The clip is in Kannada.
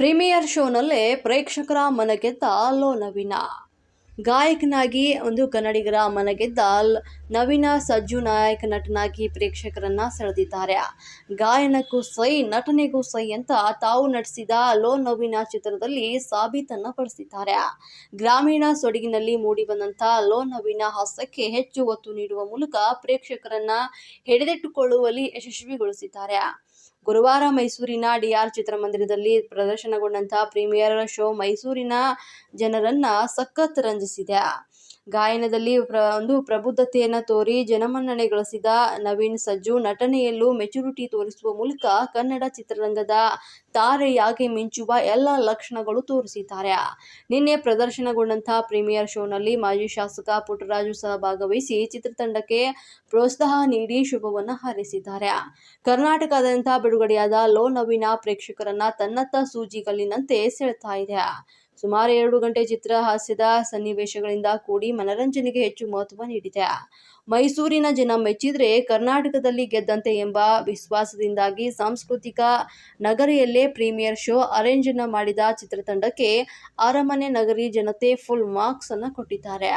ಪ್ರೀಮಿಯರ್ ಶೋನಲ್ಲೇ ಪ್ರೇಕ್ಷಕರ ಮನಗೆದ್ದ ನವೀನ. ಗಾಯಕನಾಗಿ ಕನ್ನಡಿಗರ ಮನಗೆದ್ದ ನವೀನ ಸಜ್ಜು ನಾಯಕ ನಟನಾಗಿ ಪ್ರೇಕ್ಷಕರನ್ನ ಸೆಳೆದಿದ್ದಾರೆ. ಗಾಯನಕ್ಕೂ ಸೈ, ನಟನೆಗೂ ಸೈ ಅಂತ ತಾವು ನಟಿಸಿದ ನವೀನ ಚಿತ್ರದಲ್ಲಿ ಸಾಬೀತನ್ನ ಪಡಿಸಿದ್ದಾರೆ. ಗ್ರಾಮೀಣ ಸೊಗಡಿನಲ್ಲಿ ಮೂಡಿಬಂದಂತ ನವೀನ ಹಾಸ್ಯಕ್ಕೆ ಹೆಚ್ಚು ಒತ್ತು ನೀಡುವ ಮೂಲಕ ಪ್ರೇಕ್ಷಕರನ್ನ ಹಿಡಿದಿಟ್ಟುಕೊಳ್ಳುವಲ್ಲಿ ಯಶಸ್ವಿಗೊಳಿಸಿದ್ದಾರೆ. ಗುರುವಾರ ಮೈಸೂರಿನ ಡಿಆರ್ ಚಿತ್ರಮಂದಿರದಲ್ಲಿ ಪ್ರದರ್ಶನಗೊಂಡಂತಹ ಪ್ರೀಮಿಯರ್ ಶೋ ಮೈಸೂರಿನ ಜನರನ್ನ ಸಖತ್ ರಂಜಿಸಿದೆ. ಗಾಯನದಲ್ಲಿ ಪ್ರಬುದ್ಧತೆಯನ್ನ ತೋರಿ ಜನಮನ್ನಣೆ ಗಳಿಸಿದ ನವೀನ್ ಸಜ್ಜು ನಟನೆಯಲ್ಲೂ ಮೆಚುರಿಟಿ ತೋರಿಸುವ ಮೂಲಕ ಕನ್ನಡ ಚಿತ್ರರಂಗದ ತಾರೆಯಾಗಿ ಮಿಂಚುವ ಎಲ್ಲ ಲಕ್ಷಣಗಳು ತೋರಿಸಿದ್ದಾರೆ. ನಿನ್ನೆ ಪ್ರದರ್ಶನಗೊಂಡಂತಹ ಪ್ರೀಮಿಯರ್ ಶೋನಲ್ಲಿ ಮಾಜಿ ಶಾಸಕ ಪುಟ್ಟರಾಜು ಸಹ ಭಾಗವಹಿಸಿ ಚಿತ್ರತಂಡಕ್ಕೆ ಪ್ರೋತ್ಸಾಹ ನೀಡಿ ಶುಭವನ್ನ ಹಾರೈಸಿದ್ದಾರೆ. ಕರ್ನಾಟಕದಾದ್ಯಂತ ಬಿಡುಗಡೆಯಾದ ನವೀನ ಪ್ರೇಕ್ಷಕರನ್ನ ತನ್ನತ್ತ ಸೂಜಿಗಲ್ಲಿನಂತೆ ಸೆಳೆತಾ ಇದೆ. ಸುಮಾರು 2 ಗಂಟೆ ಚಿತ್ರ ಹಾಸ್ಯದ ಸನ್ನಿವೇಶಗಳಿಂದ ಕೂಡಿ ಮನರಂಜನೆಗೆ ಹೆಚ್ಚು ಮಹತ್ವ ನೀಡಿದೆ. ಮೈಸೂರಿನ ಜನ ಮೆಚ್ಚಿದ್ರೆ ಕರ್ನಾಟಕದಲ್ಲಿ ಗೆದ್ದಂತೆ ಎಂಬ ವಿಶ್ವಾಸದಿಂದಾಗಿ ಸಾಂಸ್ಕೃತಿಕ ನಗರಿಯಲ್ಲೇ ಪ್ರೀಮಿಯರ್ ಶೋ ಅರೇಂಜ್ ಮಾಡಿದ ಚಿತ್ರತಂಡಕ್ಕೆ ಅರಮನೆ ನಗರಿ ಜನತೆ ಫುಲ್ ಮಾರ್ಕ್ಸ್ ಅನ್ನು ಕೊಟ್ಟಿದ್ದಾರೆ.